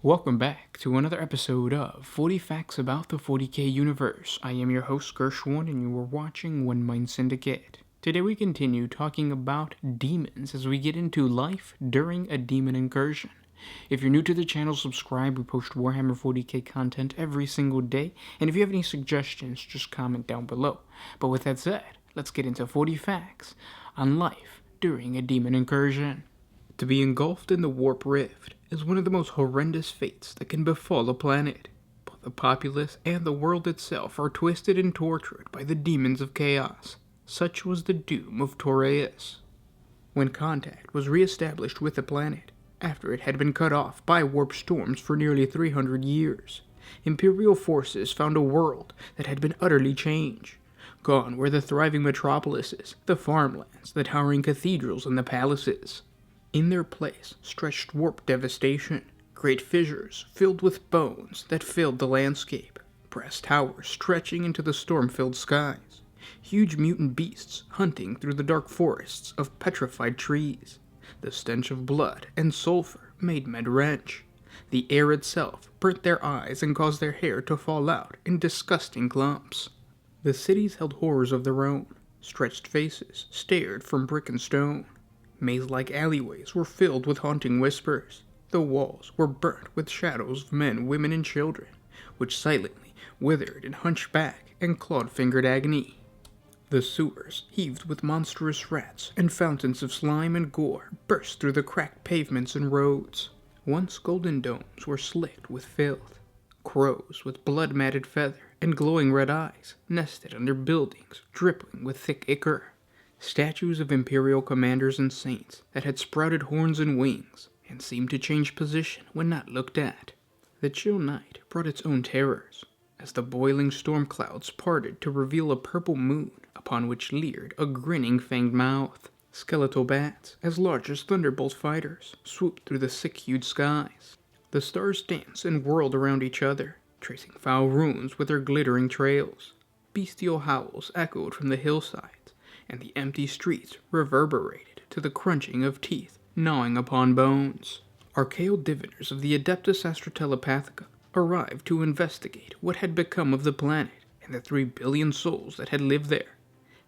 Welcome back to another episode of 40 Facts About the 40K Universe. I am your host, Gershwin, and you are watching One Mind Syndicate. Today we continue talking about demons as we get into life during a demon incursion. If you're new to the channel, subscribe. We post Warhammer 40K content every single day, and if you have any suggestions, just comment down below. But with that said, let's get into 40 facts on life during a demon incursion. To be engulfed in the Warp Rift is one of the most horrendous fates that can befall a planet. Both the populace and the world itself are twisted and tortured by the demons of chaos. Such was the doom of Torreus. When contact was re-established with the planet, after it had been cut off by warp storms for nearly 300 years, Imperial forces found a world that had been utterly changed. Gone were the thriving metropolises, the farmlands, the towering cathedrals, and the palaces. In their place stretched warp devastation, great fissures filled with bones that filled the landscape, brass towers stretching into the storm-filled skies, huge mutant beasts hunting through the dark forests of petrified trees. The stench of blood and sulfur made men wrench. The air itself burnt their eyes and caused their hair to fall out in disgusting clumps. The cities held horrors of their own. Stretched faces stared from brick and stone. Maze-like alleyways were filled with haunting whispers. The walls were burnt with shadows of men, women, and children, which silently withered in hunchback and clawed-fingered agony. The sewers, heaved with monstrous rats, and fountains of slime and gore burst through the cracked pavements and roads. Once golden domes were slicked with filth. Crows with blood-matted feather and glowing red eyes nested under buildings dripping with thick ichor. Statues of Imperial commanders and saints that had sprouted horns and wings and seemed to change position when not looked at. The chill night brought its own terrors, as the boiling storm clouds parted to reveal a purple moon upon which leered a grinning fanged mouth. Skeletal bats, as large as thunderbolt fighters, swooped through the sick-hued skies. The stars danced and whirled around each other, tracing foul runes with their glittering trails. Bestial howls echoed from the hillsides, and the empty streets reverberated to the crunching of teeth gnawing upon bones. Archaeal diviners of the Adeptus Astra Telepathica arrived to investigate what had become of the planet and the 3 billion souls that had lived there.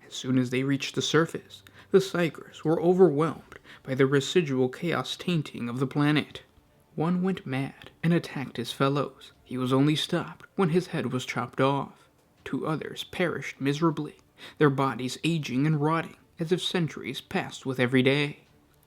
As soon as they reached the surface, the Psychers were overwhelmed by the residual chaos tainting of the planet. One went mad and attacked his fellows. He was only stopped when his head was chopped off. 2 others perished miserably, their bodies aging and rotting as if centuries passed with every day.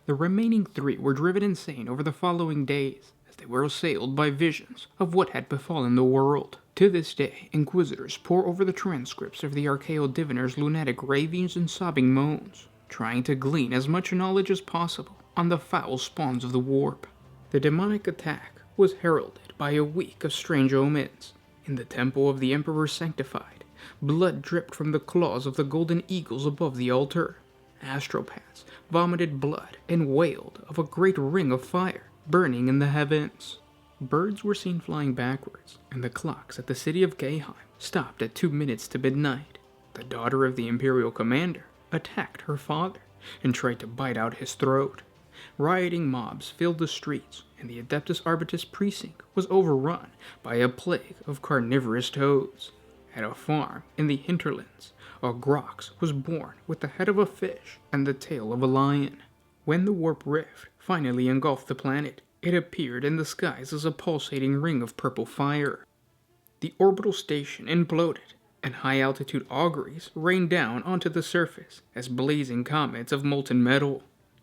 The remaining 3 were driven insane over the following days as they were assailed by visions of what had befallen the world. To this day, Inquisitors pore over the transcripts of the Archaeal Diviners' lunatic ravings and sobbing moans, trying to glean as much knowledge as possible on the foul spawns of the warp. The demonic attack was heralded by a week of strange omens. In the temple of the Emperor Sanctified, blood dripped from the claws of the golden eagles above the altar. Astropaths vomited blood and wailed of a great ring of fire burning in the heavens. Birds were seen flying backwards, and the clocks at the city of Geheim stopped at 2 minutes to midnight. The daughter of the Imperial commander attacked her father and tried to bite out his throat. Rioting mobs filled the streets, and the Adeptus Arbitus precinct was overrun by a plague of carnivorous toads. At a farm in the hinterlands, a Grox was born with the head of a fish and the tail of a lion. When the warp rift finally engulfed the planet, it appeared in the skies as a pulsating ring of purple fire. The orbital station imploded, and high-altitude auguries rained down onto the surface as blazing comets of molten metal.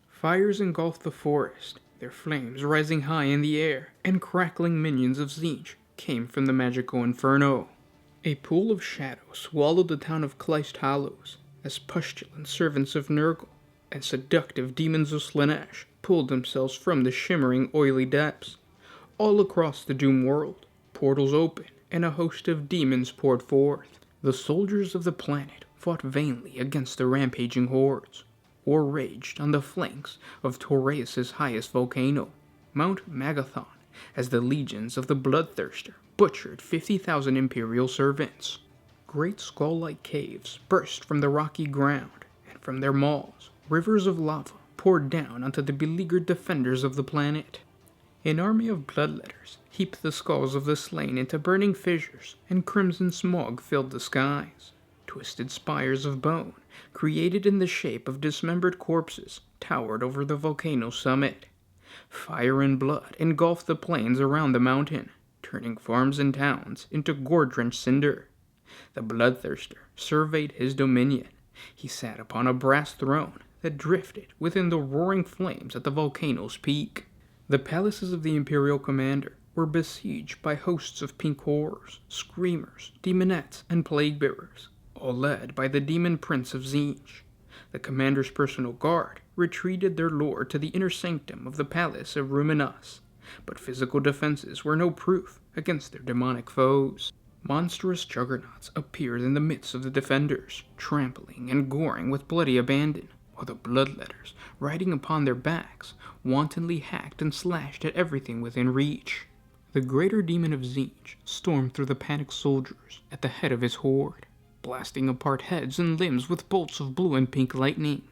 Fires engulfed the forest, their flames rising high in the air, and crackling minions of Tzeentch came from the magical inferno. A pool of shadow swallowed the town of Kleist Hallows, as pustulant servants of Nurgle and seductive demons of Slaanesh pulled themselves from the shimmering, oily depths. All across the Doom world, portals opened and a host of demons poured forth. The soldiers of the planet fought vainly against the rampaging hordes. War raged on the flanks of Torreus' highest volcano, Mount Magathon, as the legions of the Bloodthirster butchered 50,000 Imperial servants. Great skull-like caves burst from the rocky ground, and from their maws, rivers of lava poured down onto the beleaguered defenders of the planet. An army of bloodletters heaped the skulls of the slain into burning fissures, and crimson smog filled the skies. Twisted spires of bone, created in the shape of dismembered corpses, towered over the volcano's summit. Fire and blood engulfed the plains around the mountain, turning farms and towns into gore-drenched cinder. The bloodthirster surveyed his dominion. He sat upon a brass throne that drifted within the roaring flames at the volcano's peak. The palaces of the Imperial commander were besieged by hosts of pink horrors, screamers, demonettes, and plague-bearers, all led by the demon prince of Tzeentch. The commander's personal guard retreated their lord to the inner sanctum of the palace of Ruminos, but physical defenses were no proof against their demonic foes. Monstrous juggernauts appeared in the midst of the defenders, trampling and goring with bloody abandon, while the bloodletters, riding upon their backs, wantonly hacked and slashed at everything within reach. The greater demon of Tzeentch stormed through the panicked soldiers at the head of his horde, blasting apart heads and limbs with bolts of blue and pink lightning.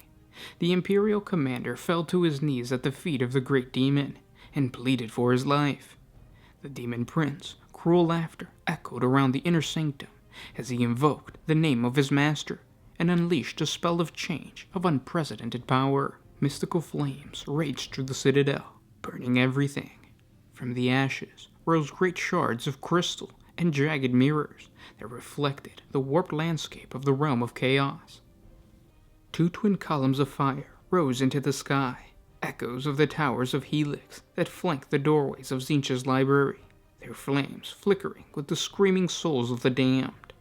The Imperial commander fell to his knees at the feet of the great demon and pleaded for his life. The demon prince, cruel laughter echoed around the inner sanctum as he invoked the name of his master and unleashed a spell of change of unprecedented power. Mystical flames raged through the citadel, burning everything. From the ashes rose great shards of crystal and jagged mirrors that reflected the warped landscape of the realm of chaos. Two twin columns of fire rose into the sky, echoes of the towers of Helix that flanked the doorways of Tzeentch's library, their flames flickering with the screaming souls of the damned.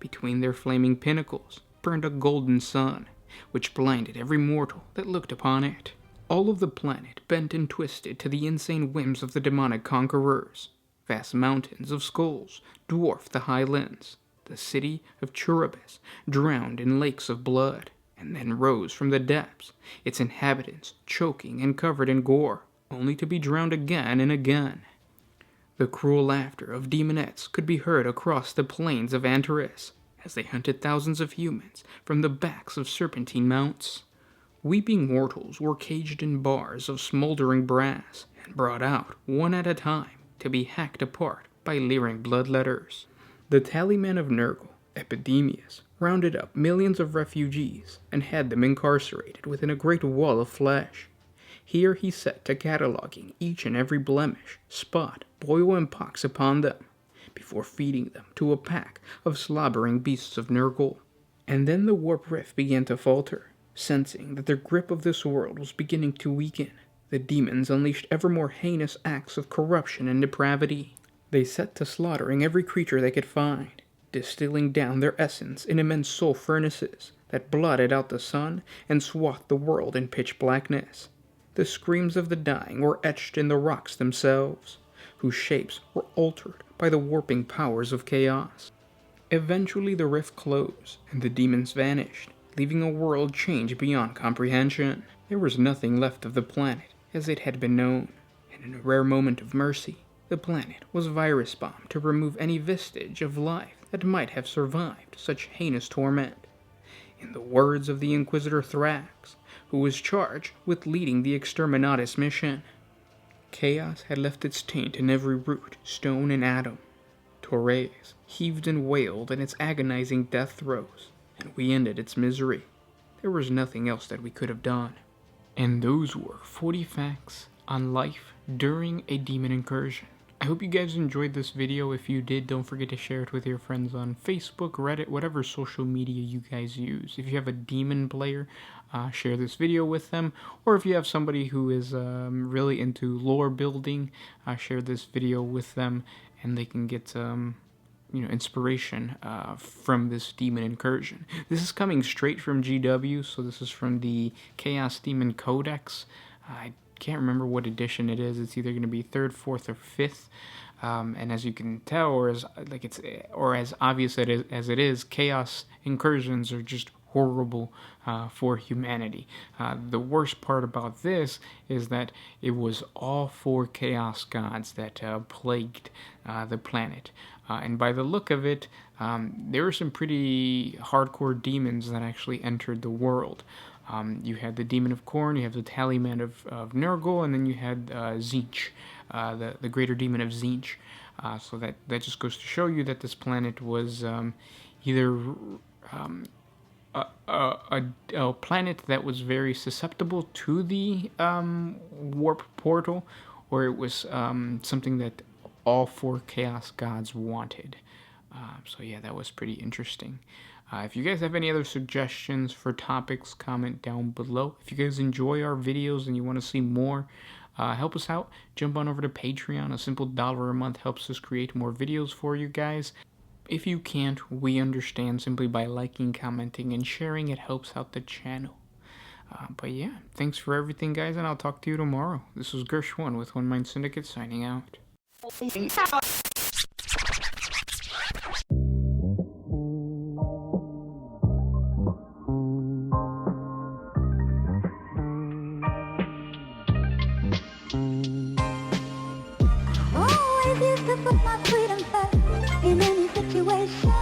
Between their flaming pinnacles burned a golden sun, which blinded every mortal that looked upon it. All of the planet bent and twisted to the insane whims of the demonic conquerors. Vast mountains of skulls dwarfed the highlands. The city of Churubis drowned in lakes of blood, and then rose from the depths, its inhabitants choking and covered in gore, only to be drowned again and again. The cruel laughter of demonettes could be heard across the plains of Antares, as they hunted thousands of humans from the backs of serpentine mounts. Weeping mortals were caged in bars of smoldering brass and brought out one at a time to be hacked apart by leering bloodletters. The tallyman of Nurgle, Epidemius, rounded up millions of refugees and had them incarcerated within a great wall of flesh. Here he set to cataloging each and every blemish, spot, boil, and pox upon them, before feeding them to a pack of slobbering beasts of Nurgle. And then the warp rift began to falter. Sensing that their grip of this world was beginning to weaken, the demons unleashed ever more heinous acts of corruption and depravity. They set to slaughtering every creature they could find, distilling down their essence in immense soul furnaces that blotted out the sun and swathed the world in pitch blackness. The screams of the dying were etched in the rocks themselves, whose shapes were altered by the warping powers of chaos. Eventually the rift closed, and the demons vanished, leaving a world changed beyond comprehension. There was nothing left of the planet as it had been known, and in a rare moment of mercy, the planet was virus-bombed to remove any vestige of life that might have survived such heinous torment. In the words of the Inquisitor Thrax, who was charged with leading the Exterminatus mission, chaos had left its taint in every root, stone, and atom. Torres heaved and wailed in its agonizing death throes, and we ended its misery. There was nothing else that we could have done. And those were 40 facts on life during a demon incursion. I hope you guys enjoyed this video. If you did, don't forget to share it with your friends on Facebook, Reddit, whatever social media you guys use. If you have a demon player, share this video with them. Or if you have somebody who is really into lore building, share this video with them, and they can get inspiration from this demon incursion. This is coming straight from GW, so this is from the Chaos Demon Codex. I can't remember what edition it is. It's either going to be 3rd, 4th, or 5th. And as you can tell, or as obvious as it is, chaos incursions are just horrible for humanity. The worst part about this is that it was all 4 chaos gods that plagued the planet. And by the look of it, there were some pretty hardcore demons that actually entered the world. You had the Demon of Khorne, you have the Tallyman of Nurgle, and then you had Tzeentch, the Greater Demon of Tzeentch. So that just goes to show you that this planet was either a planet that was very susceptible to the warp portal, or it was something that all four Chaos Gods wanted. So yeah, that was pretty interesting. If you guys have any other suggestions for topics, comment down below. If you guys enjoy our videos and you want to see more, help us out. Jump on over to Patreon. A simple $1 a month helps us create more videos for you guys. If you can't, we understand. Simply by liking, commenting, and sharing, it helps out the channel. But yeah, thanks for everything, guys, and I'll talk to you tomorrow. This was Gersh1 with One Mind Syndicate signing out. Always used to put my freedom first in any situation.